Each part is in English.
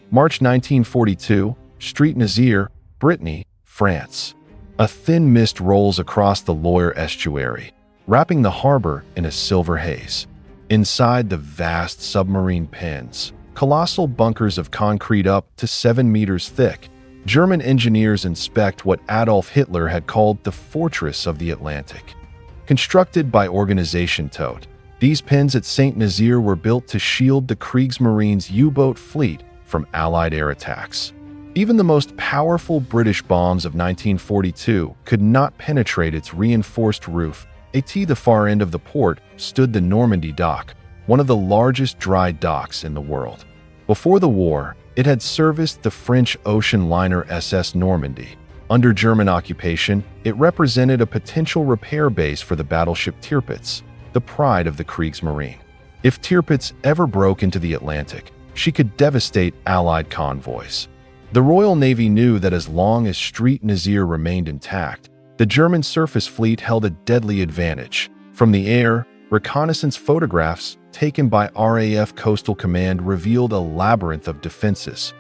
March 1942, Street Nazaire, Brittany, France. A thin mist rolls across the Loire estuary, wrapping the harbor in a silver haze. Inside the vast submarine pens, colossal bunkers of concrete up to 7 meters thick, German engineers inspect what Adolf Hitler had called the Fortress of the Atlantic. Constructed by Organisation Todt, these pens at St. Nazaire were built to shield the Kriegsmarine's U-boat fleet from Allied air attacks. Even the most powerful British bombs of 1942 could not penetrate its reinforced roof. At the far end of the port stood the Normandy dock, one of the largest dry docks in the world. Before the war, it had serviced the French ocean liner SS Normandy. Under German occupation, it represented a potential repair base for the battleship Tirpitz, the pride of the Kriegsmarine. If Tirpitz ever broke into the Atlantic, she could devastate Allied convoys. The Royal Navy knew that as long as Street Nazaire remained intact, the German surface fleet held a deadly advantage. From the air, reconnaissance photographs taken by RAF Coastal Command revealed a labyrinth of defenses,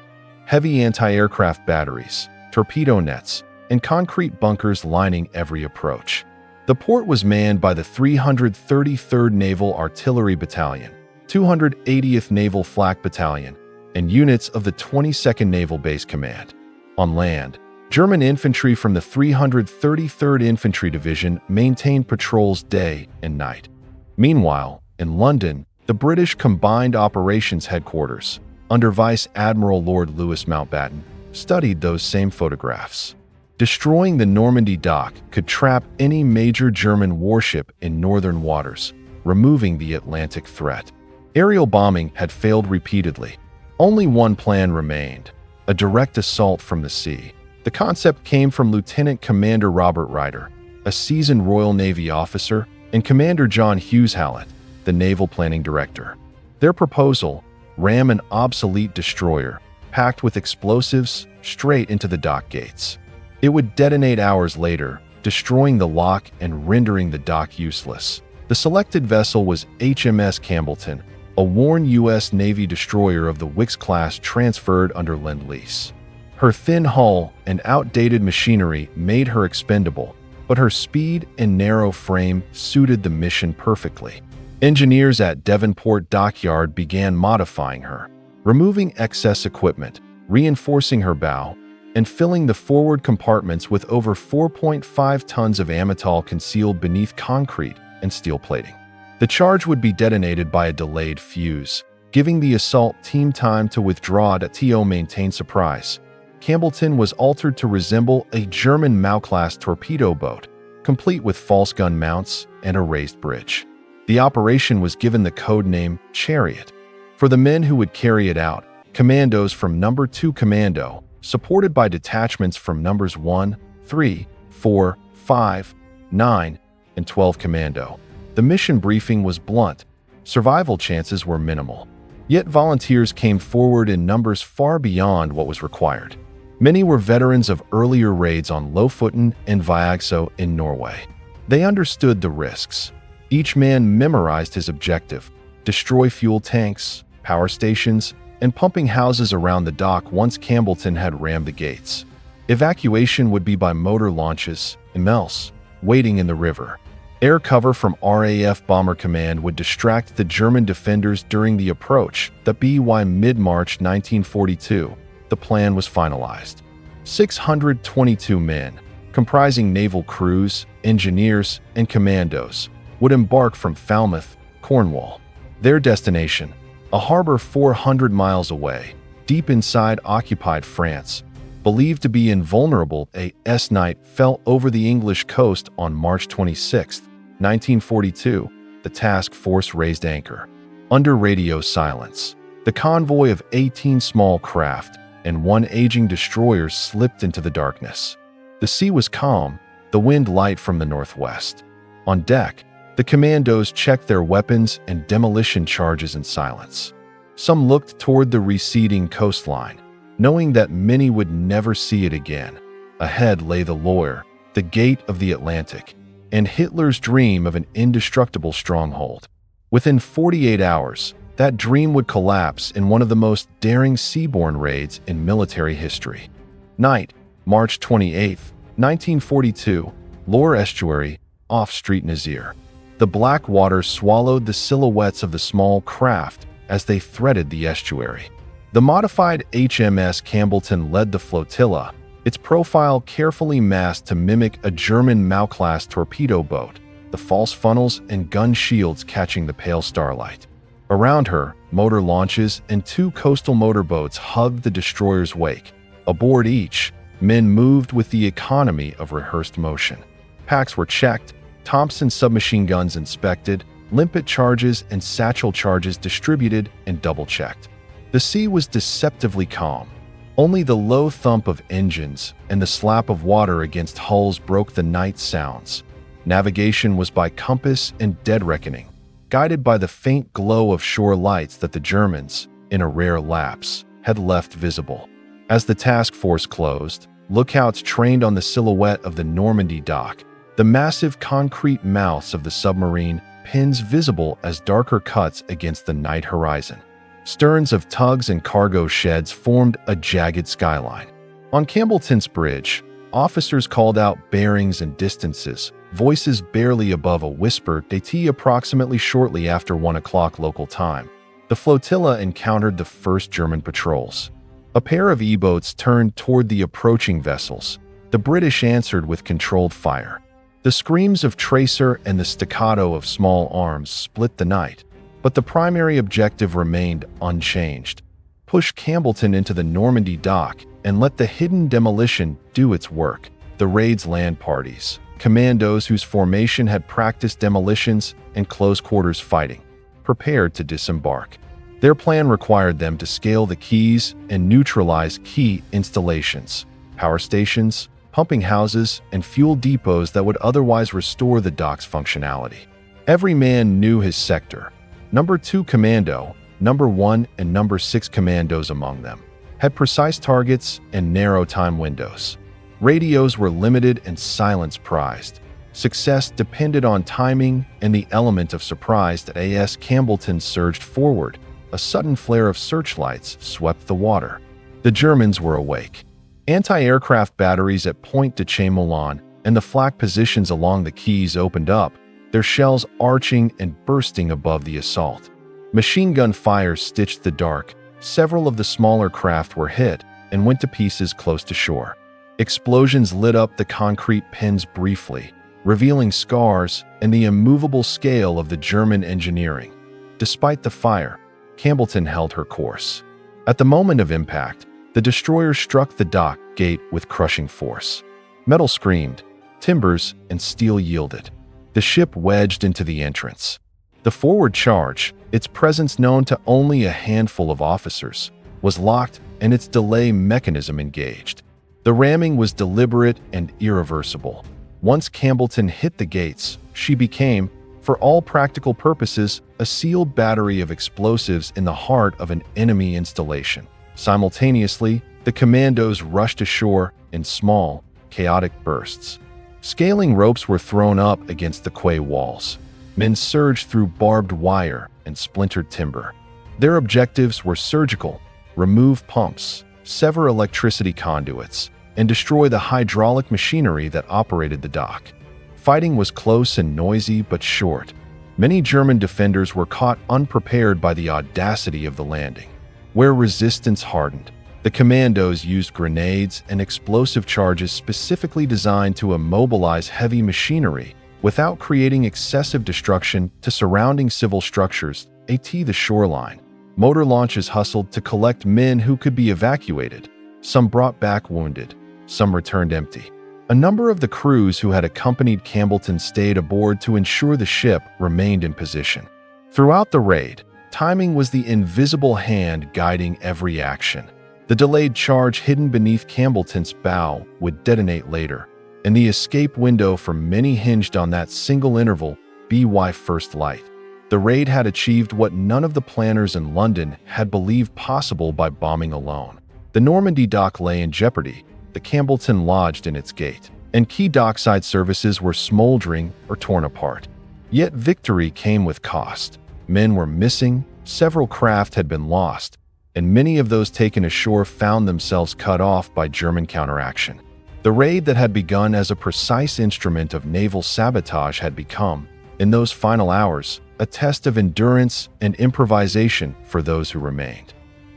heavy anti-aircraft batteries, torpedo nets, and concrete bunkers lining every approach. The port was manned by the 333rd Naval Artillery Battalion, 280th Naval Flak Battalion, and units of the 22nd Naval Base Command. On land, German infantry from the 333rd Infantry Division maintained patrols day and night. Meanwhile, in London, the British Combined Operations Headquarters, under Vice Admiral Lord Louis Mountbatten, studied those same photographs. Destroying the Normandy dock could trap any major German warship in northern waters, removing the Atlantic threat. Aerial bombing had failed repeatedly. Only one plan remained: a direct assault from the sea. The concept came from Lieutenant Commander Robert Ryder, a seasoned Royal Navy officer, and Commander John Hughes Hallett, the Naval Planning Director. Their proposal: ram an obsolete destroyer, packed with explosives, straight into the dock gates. It would detonate hours later, destroying the lock and rendering the dock useless. The selected vessel was HMS Campbeltown, a worn U.S. Navy destroyer of the Wicks class transferred under Lend-Lease. Her thin hull and outdated machinery made her expendable, but her speed and narrow frame suited the mission perfectly. Engineers at Devonport Dockyard began modifying her, removing excess equipment, reinforcing her bow, and filling the forward compartments with over 4.5 tons of amytal concealed beneath concrete and steel plating. The charge would be detonated by a delayed fuse, giving the assault team time to withdraw to maintain surprise. Campbeltown was altered to resemble a German Mao-class torpedo boat, complete with false gun mounts and a raised bridge. The operation was given the code name Chariot. For the men who would carry it out, commandos from No. 2 Commando, supported by detachments from numbers 1, 3, 4, 5, 9, and 12 Commando. The mission briefing was blunt. Survival chances were minimal. Yet volunteers came forward in numbers far beyond what was required. Many were veterans of earlier raids on Lofoten and Viagsø in Norway. They understood the risks. Each man memorized his objective: destroy fuel tanks, power stations, and pumping houses around the dock once Campbeltown had rammed the gates. Evacuation would be by motor launches, MLs, waiting in the river. Air cover from RAF Bomber Command would distract the German defenders during the approach. By mid-March 1942, the plan was finalized. 622 men, comprising naval crews, engineers, and commandos, would embark from Falmouth, Cornwall. Their destination: a harbor 400 miles away, deep inside occupied France. Believed to be invulnerable, a S-night fell over the English coast on March 26, 1942. The task force raised anchor. Under radio silence, the convoy of 18 small craft and one aging destroyer slipped into the darkness. The sea was calm, the wind light from the northwest. On deck, the commandos checked their weapons and demolition charges in silence. Some looked toward the receding coastline, knowing that many would never see it again. Ahead lay the Loire, the gate of the Atlantic, and Hitler's dream of an indestructible stronghold. Within 48 hours, that dream would collapse in one of the most daring seaborne raids in military history. Night, March 28, 1942, Loire Estuary, off Street Nazaire. The black water swallowed the silhouettes of the small craft as they threaded the estuary. The modified HMS Campbeltown led the flotilla, its profile carefully masked to mimic a German Mao-class torpedo boat, the false funnels and gun shields catching the pale starlight. Around her, motor launches and two coastal motorboats hugged the destroyer's wake. Aboard each, men moved with the economy of rehearsed motion. Packs were checked, Thompson submachine guns inspected, limpet charges and satchel charges distributed and double-checked. The sea was deceptively calm. Only the low thump of engines and the slap of water against hulls broke the night sounds. Navigation was by compass and dead reckoning, guided by the faint glow of shore lights that the Germans, in a rare lapse, had left visible. As the task force closed, lookouts trained on the silhouette of the Normandy dock, the massive concrete mouths of the submarine, pins visible as darker cuts against the night horizon. Sterns of tugs and cargo sheds formed a jagged skyline. On Campbeltown's bridge, officers called out bearings and distances, voices barely above a whisper d'été approximately shortly after 1 o'clock local time. The flotilla encountered the first German patrols. A pair of E-boats turned toward the approaching vessels. The British answered with controlled fire. The screams of tracer and the staccato of small arms split the night, but the primary objective remained unchanged. Push Campbeltown into the Normandy dock and let the hidden demolition do its work. The raid's land parties, commandos whose formation had practiced demolitions and close-quarters fighting, prepared to disembark. Their plan required them to scale the quays and neutralize key installations, power stations, pumping houses, and fuel depots that would otherwise restore the dock's functionality. Every man knew his sector. Number 2 Commando, Number 1 and Number 6 Commandos among them, had precise targets and narrow time windows. Radios were limited and silence prized. Success depended on timing and the element of surprise that AS Campbeltown surged forward. A sudden flare of searchlights swept the water. The Germans were awake. Anti-aircraft batteries at Pointe de Chamoulin and the flak positions along the quays opened up, their shells arching and bursting above the assault. Machine gun fire stitched the dark. Several of the smaller craft were hit and went to pieces close to shore. Explosions lit up the concrete pins briefly, revealing scars and the immovable scale of the German engineering. Despite the fire, Campbeltown held her course. At the moment of impact, the destroyer struck the dock gate with crushing force. Metal screamed, timbers and steel yielded. The ship wedged into the entrance. The forward charge, its presence known to only a handful of officers, was locked and its delay mechanism engaged. The ramming was deliberate and irreversible. Once Campbeltown hit the gates, she became, for all practical purposes, a sealed battery of explosives in the heart of an enemy installation. Simultaneously, the commandos rushed ashore in small, chaotic bursts. Scaling ropes were thrown up against the quay walls. Men surged through barbed wire and splintered timber. Their objectives were surgical: remove pumps, sever electricity conduits, and destroy the hydraulic machinery that operated the dock. Fighting was close and noisy but short. Many German defenders were caught unprepared by the audacity of the landing. Where resistance hardened, the commandos used grenades and explosive charges specifically designed to immobilize heavy machinery without creating excessive destruction to surrounding civil structures, the shoreline. Motor launches hustled to collect men who could be evacuated. Some brought back wounded, some returned empty. A number of the crews who had accompanied Campbeltown stayed aboard to ensure the ship remained in position. Throughout the raid, timing was the invisible hand guiding every action. The delayed charge hidden beneath Campbeltown's bow would detonate later, and the escape window for many hinged on that single interval, by first light. The raid had achieved what none of the planners in London had believed possible by bombing alone. The Normandy dock lay in jeopardy, the Campbeltown lodged in its gate, and key dockside services were smoldering or torn apart. Yet victory came with cost. Men were missing, several craft had been lost, and many of those taken ashore found themselves cut off by German counteraction. The raid that had begun as a precise instrument of naval sabotage had become, in those final hours, a test of endurance and improvisation for those who remained.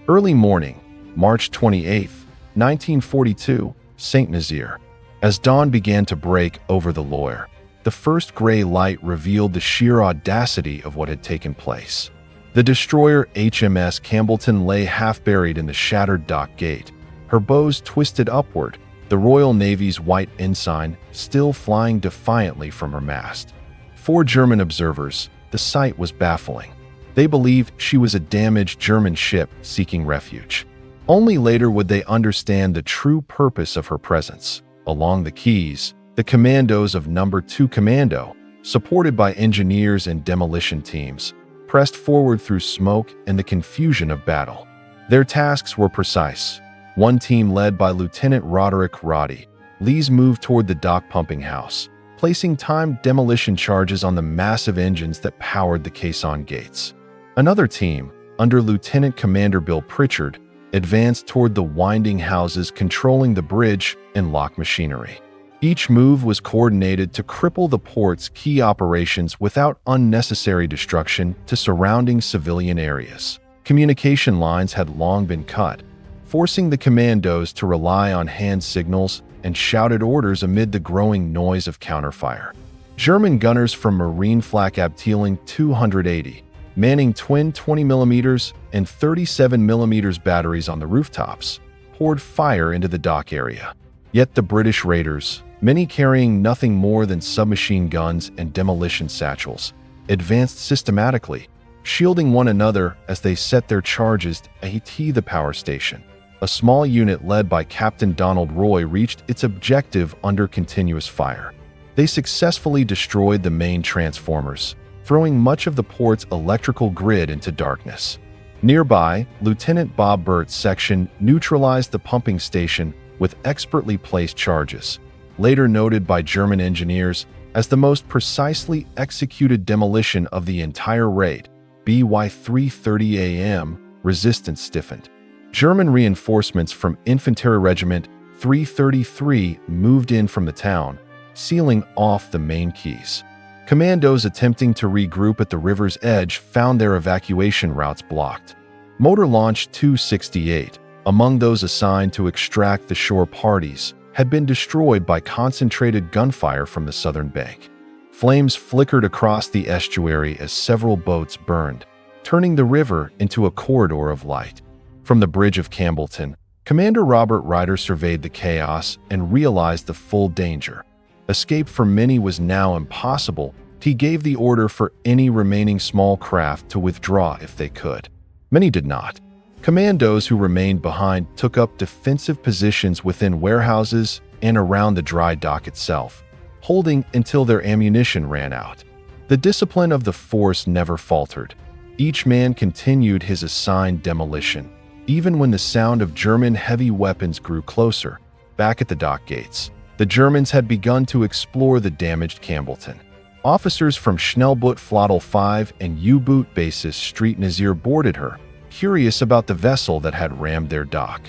Early morning, March 28, 1942, St. Nazaire. As dawn began to break over the Loire, the first gray light revealed the sheer audacity of what had taken place. The destroyer HMS Campbeltown lay half-buried in the shattered dock gate, her bows twisted upward, the Royal Navy's white ensign still flying defiantly from her mast. For German observers, the sight was baffling. They believed she was a damaged German ship seeking refuge. Only later would they understand the true purpose of her presence. Along the quays, the commandos of No. 2 Commando, supported by engineers and demolition teams, pressed forward through smoke and the confusion of battle. Their tasks were precise. One team led by Lieutenant Roderick Roddy Lees moved toward the dock pumping house, placing timed demolition charges on the massive engines that powered the caisson gates. Another team, under Lieutenant Commander Bill Pritchard, advanced toward the winding houses controlling the bridge and lock machinery. Each move was coordinated to cripple the port's key operations without unnecessary destruction to surrounding civilian areas. Communication lines had long been cut, forcing the commandos to rely on hand signals and shouted orders amid the growing noise of counterfire. German gunners from Marine Flak Abteilung 280, manning twin 20mm and 37mm batteries on the rooftops, poured fire into the dock area. Yet the British raiders, many carrying nothing more than submachine guns and demolition satchels, advanced systematically, shielding one another as they set their charges at the power station. A small unit led by Captain Donald Roy reached its objective under continuous fire. They successfully destroyed the main transformers, throwing much of the port's electrical grid into darkness. Nearby, Lieutenant Bob Burt's section neutralized the pumping station with expertly placed charges, later noted by German engineers as the most precisely executed demolition of the entire raid. By 3:30 a.m., resistance stiffened. German reinforcements from Infantry Regiment 333 moved in from the town, sealing off the main quays. Commandos attempting to regroup at the river's edge found their evacuation routes blocked. Motor Launch 268, among those assigned to extract the shore parties, had been destroyed by concentrated gunfire from the southern bank. Flames flickered across the estuary as several boats burned, turning the river into a corridor of light. From the bridge of Campbeltown, Commander Robert Ryder surveyed the chaos and realized the full danger. Escape for many was now impossible. He gave the order for any remaining small craft to withdraw if they could. Many did not. Commandos who remained behind took up defensive positions within warehouses and around the dry dock itself, holding until their ammunition ran out. The discipline of the force never faltered. Each man continued his assigned demolition, even when the sound of German heavy weapons grew closer. Back at the dock gates, the Germans had begun to explore the damaged Campbeltown. Officers from Schnellboot Flottle 5 and U-Boot Basis Street Nazaire boarded her, curious about the vessel that had rammed their dock.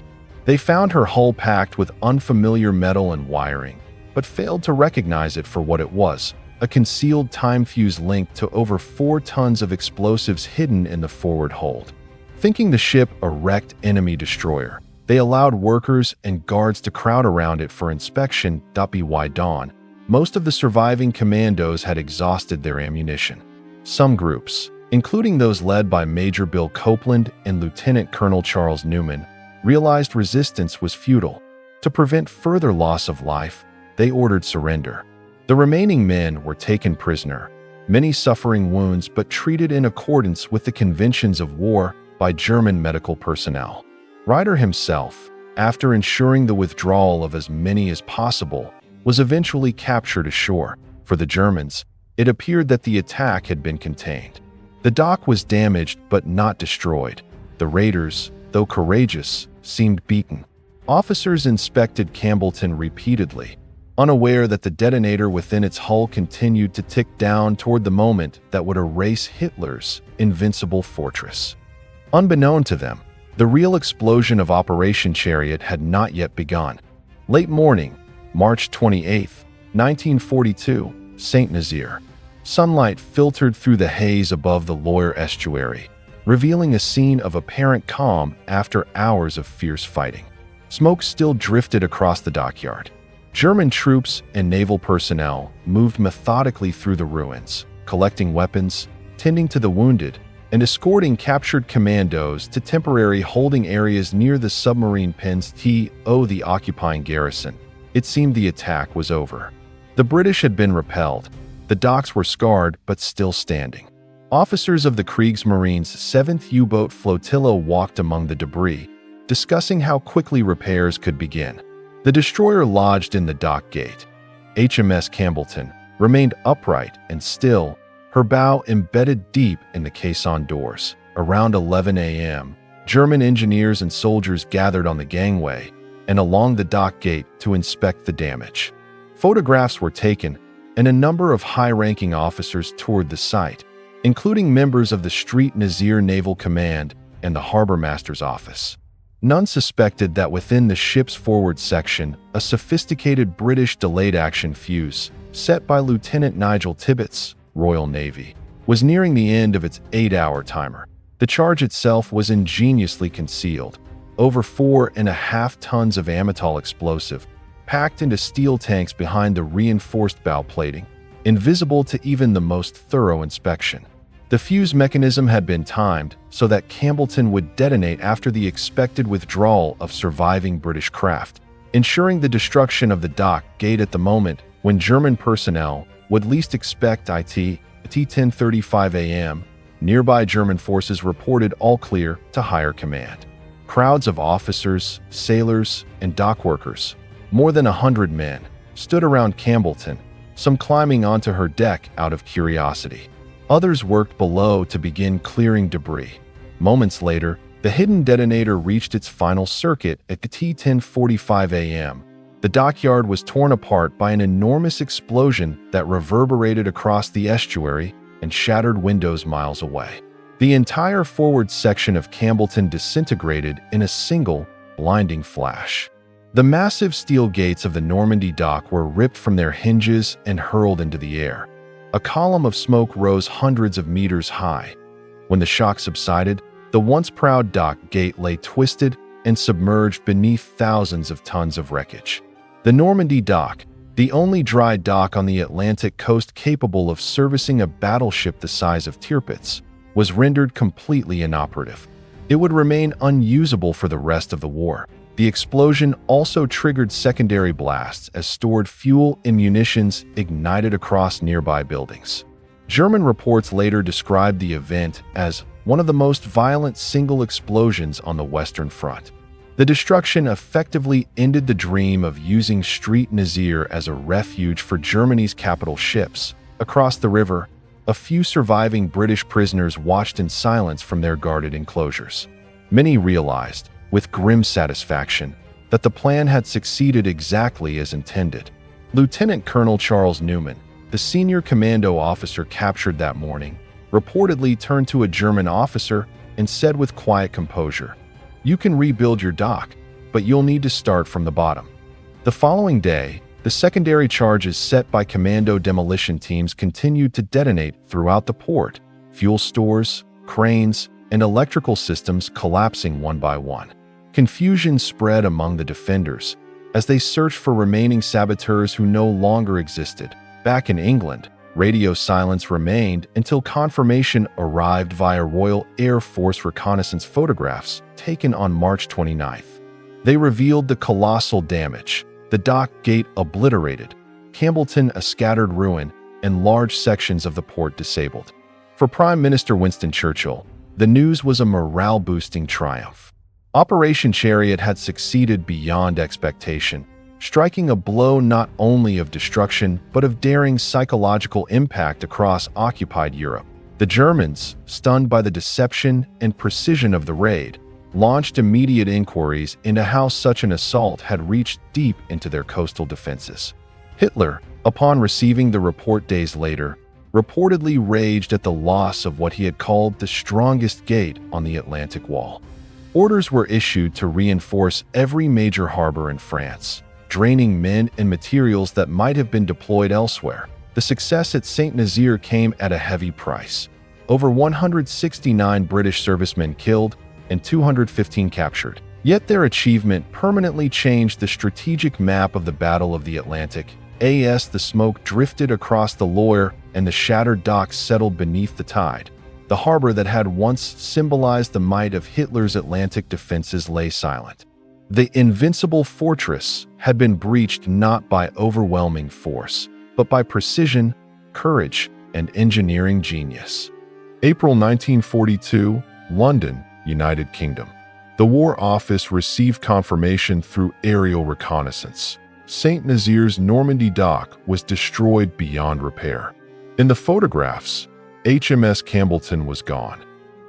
They found her hull packed with unfamiliar metal and wiring, but failed to recognize it for what it was, a concealed time fuse linked to over 4 tons of explosives hidden in the forward hold. Thinking the ship a wrecked enemy destroyer, they allowed workers and guards to crowd around it for inspection. By dawn, most of the surviving commandos had exhausted their ammunition. Some groups, including those led by Major Bill Copeland and Lieutenant Colonel Charles Newman, realized resistance was futile. To prevent further loss of life, they ordered surrender. The remaining men were taken prisoner, many suffering wounds but treated in accordance with the conventions of war by German medical personnel. Ryder himself, after ensuring the withdrawal of as many as possible, was eventually captured ashore. For the Germans, it appeared that the attack had been contained. The dock was damaged but not destroyed. The raiders, though courageous, seemed beaten. Officers inspected Campbeltown repeatedly, unaware that the detonator within its hull continued to tick down toward the moment that would erase Hitler's invincible fortress. Unbeknown to them, the real explosion of Operation Chariot had not yet begun. Late morning, March 28, 1942, St. Nazaire. Sunlight filtered through the haze above the Loire estuary, revealing a scene of apparent calm after hours of fierce fighting. Smoke still drifted across the dockyard. German troops and naval personnel moved methodically through the ruins, collecting weapons, tending to the wounded, and escorting captured commandos to temporary holding areas near the submarine pens to the occupying garrison. It seemed the attack was over. The British had been repelled. The docks were scarred but still standing. Officers of the Kriegsmarine's 7th U-boat flotilla walked among the debris, discussing how quickly repairs could begin. The destroyer lodged in the dock gate. HMS Campbeltown remained upright and still, her bow embedded deep in the caisson doors. Around 11 a.m., German engineers and soldiers gathered on the gangway and along the dock gate to inspect the damage. Photographs were taken, and a number of high-ranking officers toured the site, including members of the St. Nazaire Naval Command and the Harbor Master's office. None suspected that within the ship's forward section, a sophisticated British delayed-action fuse, set by Lieutenant Nigel Tibbets, Royal Navy, was nearing the end of its 8-hour timer. The charge itself was ingeniously concealed. Over 4.5 tons of amytal explosive, packed into steel tanks behind the reinforced bow plating, invisible to even the most thorough inspection. The fuse mechanism had been timed so that Campbeltown would detonate after the expected withdrawal of surviving British craft, ensuring the destruction of the dock gate at the moment when German personnel would least expect it. At 10:35 a.m., nearby German forces reported all clear to higher command. Crowds of officers, sailors, and dock workers, more than 100 men, stood around Campbeltown, some climbing onto her deck out of curiosity. Others worked below to begin clearing debris. Moments later, the hidden detonator reached its final circuit at 10:45 a.m. The dockyard was torn apart by an enormous explosion that reverberated across the estuary and shattered windows miles away. The entire forward section of Campbeltown disintegrated in a single, blinding flash. The massive steel gates of the Normandy dock were ripped from their hinges and hurled into the air. A column of smoke rose hundreds of meters high. When the shock subsided, the once proud dock gate lay twisted and submerged beneath thousands of tons of wreckage. The Normandy dock, the only dry dock on the Atlantic coast capable of servicing a battleship the size of Tirpitz, was rendered completely inoperative. It would remain unusable for the rest of the war. The explosion also triggered secondary blasts as stored fuel and munitions ignited across nearby buildings. German reports later described the event as one of the most violent single explosions on the Western Front. The destruction effectively ended the dream of using St. Nazaire as a refuge for Germany's capital ships. Across the river, a few surviving British prisoners watched in silence from their guarded enclosures. Many realized, with grim satisfaction, that the plan had succeeded exactly as intended. Lieutenant Colonel Charles Newman, the senior commando officer captured that morning, reportedly turned to a German officer and said with quiet composure, "You can rebuild your dock, but you'll need to start from the bottom." The following day, the secondary charges set by commando demolition teams continued to detonate throughout the port, fuel stores, cranes, and electrical systems collapsing one by one. Confusion spread among the defenders as they searched for remaining saboteurs who no longer existed. Back in England, radio silence remained until confirmation arrived via Royal Air Force reconnaissance photographs taken on March 29th. They revealed the colossal damage, the dock gate obliterated, Campbeltown a scattered ruin, and large sections of the port disabled. For Prime Minister Winston Churchill, the news was a morale-boosting triumph. Operation Chariot had succeeded beyond expectation, striking a blow not only of destruction but of daring psychological impact across occupied Europe. The Germans, stunned by the deception and precision of the raid, launched immediate inquiries into how such an assault had reached deep into their coastal defenses. Hitler, upon receiving the report days later, reportedly raged at the loss of what he had called the strongest gate on the Atlantic Wall. Orders were issued to reinforce every major harbor in France, draining men and materials that might have been deployed elsewhere. The success at St. Nazaire came at a heavy price. Over 169 British servicemen killed and 215 captured. Yet their achievement permanently changed the strategic map of the Battle of the Atlantic. As the smoke drifted across the Loire and the shattered docks settled beneath the tide, the harbor that had once symbolized the might of Hitler's Atlantic defenses lay silent. The Invincible fortress had been breached not by overwhelming force, but by precision, courage, and engineering genius. April 1942, London, United Kingdom. The War Office received confirmation through aerial reconnaissance. St. Nazaire's Normandy dock was destroyed beyond repair. In the photographs, HMS Campbeltown was gone.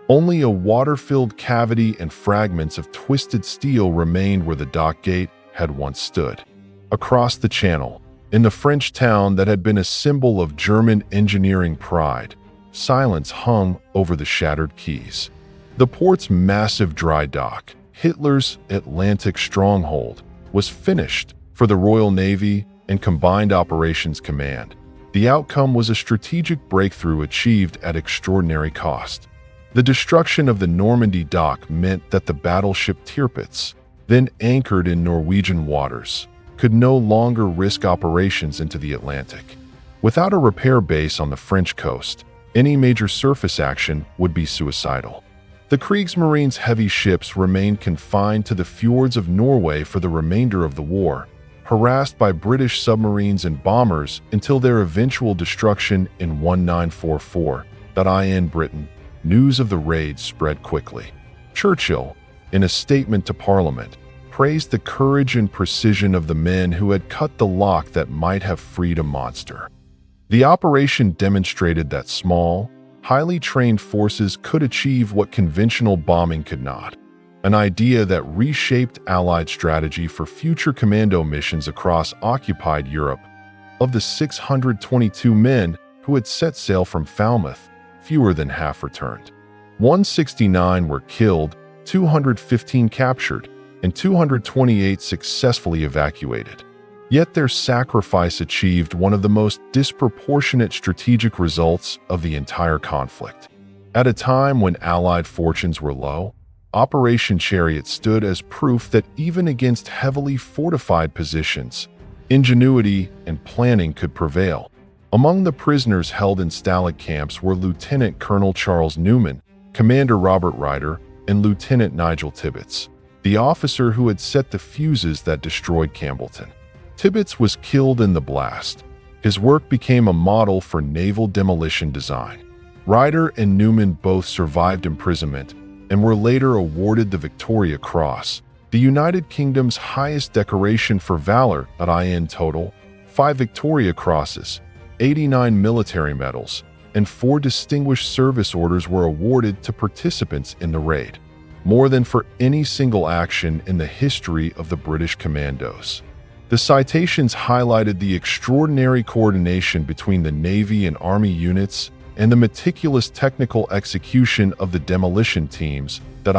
Only a water-filled cavity and fragments of twisted steel remained where the dock gate had once stood. Across the channel, in the French town that had been a symbol of German engineering pride, silence hung over the shattered quays. The port's massive dry dock, Hitler's Atlantic stronghold, was finished for the Royal Navy and Combined Operations Command. The outcome was a strategic breakthrough achieved at extraordinary cost. The destruction of the Normandy dock meant that the battleship Tirpitz, then anchored in Norwegian waters, could no longer risk operations into the Atlantic. Without a repair base on the French coast, any major surface action would be suicidal. The Kriegsmarine's heavy ships remained confined to the fjords of Norway for the remainder of the war, harassed by British submarines and bombers until their eventual destruction in 1944. In Britain, news of the raid spread quickly. Churchill, in a statement to Parliament, praised the courage and precision of the men who had cut the lock that might have freed a monster. The operation demonstrated that small, highly trained forces could achieve what conventional bombing could not, an idea that reshaped Allied strategy for future commando missions across occupied Europe. Of the 622 men who had set sail from Falmouth, fewer than half returned. 169 were killed, 215 captured, and 228 successfully evacuated. Yet their sacrifice achieved one of the most disproportionate strategic results of the entire conflict. At a time when Allied fortunes were low, Operation Chariot stood as proof that even against heavily fortified positions, ingenuity and planning could prevail. Among the prisoners held in Stalag camps were Lieutenant Colonel Charles Newman, Commander Robert Ryder, and Lieutenant Nigel Tibbets, the officer who had set the fuses that destroyed Campbeltown. Tibbets was killed in the blast. His work became a model for naval demolition design. Ryder and Newman both survived imprisonment and were later awarded the Victoria Cross, the United Kingdom's highest decoration for valor. In total, 5 Victoria Crosses, 89 military medals, and 4 Distinguished Service Orders were awarded to participants in the raid, more than for any single action in the history of the British Commandos. The citations highlighted the extraordinary coordination between the Navy and Army units and the meticulous technical execution of the demolition teams that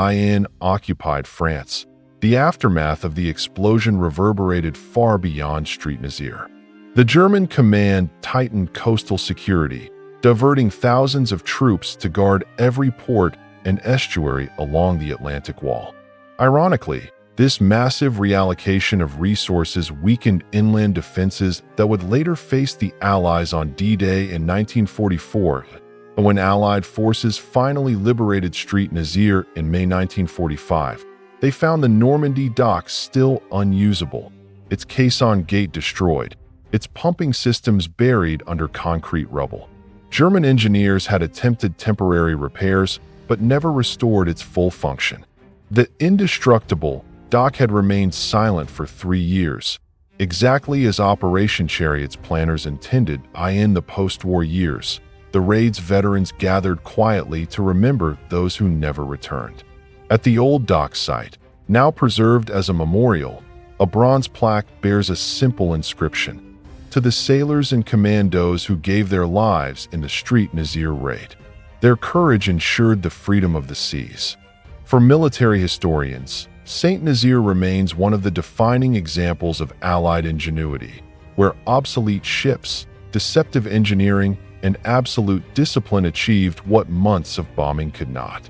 occupied France. The aftermath of the explosion reverberated far beyond St. Nazaire. The German command tightened coastal security, diverting thousands of troops to guard every port and estuary along the Atlantic Wall. Ironically, this massive reallocation of resources weakened inland defenses that would later face the Allies on D-Day in 1944. When Allied forces finally liberated St. Nazaire in May 1945, they found the Normandy docks still unusable, its caisson gate destroyed, its pumping systems buried under concrete rubble. German engineers had attempted temporary repairs, but never restored its full function. The indestructible dock had remained silent for 3 years, exactly as Operation Chariot's planners intended. In the post-war years, the raid's veterans gathered quietly to remember those who never returned. At the old dock site, now preserved as a memorial, a bronze plaque bears a simple inscription: to the sailors and commandos who gave their lives in the Street Nazaire raid. Their courage ensured the freedom of the seas. For military historians, St. Nazaire remains one of the defining examples of Allied ingenuity, where obsolete ships, deceptive engineering, and absolute discipline achieved what months of bombing could not.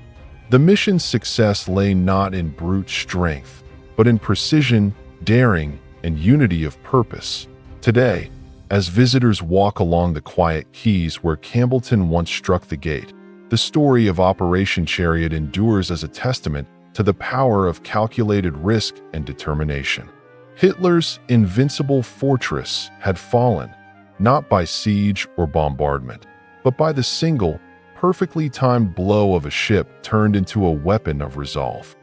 The mission's success lay not in brute strength, but in precision, daring, and unity of purpose. Today, as visitors walk along the quiet quays where Campbeltown once struck the gate, the story of Operation Chariot endures as a testament to the power of calculated risk and determination. Hitler's invincible fortress had fallen, not by siege or bombardment, but by the single, perfectly timed blow of a ship turned into a weapon of resolve.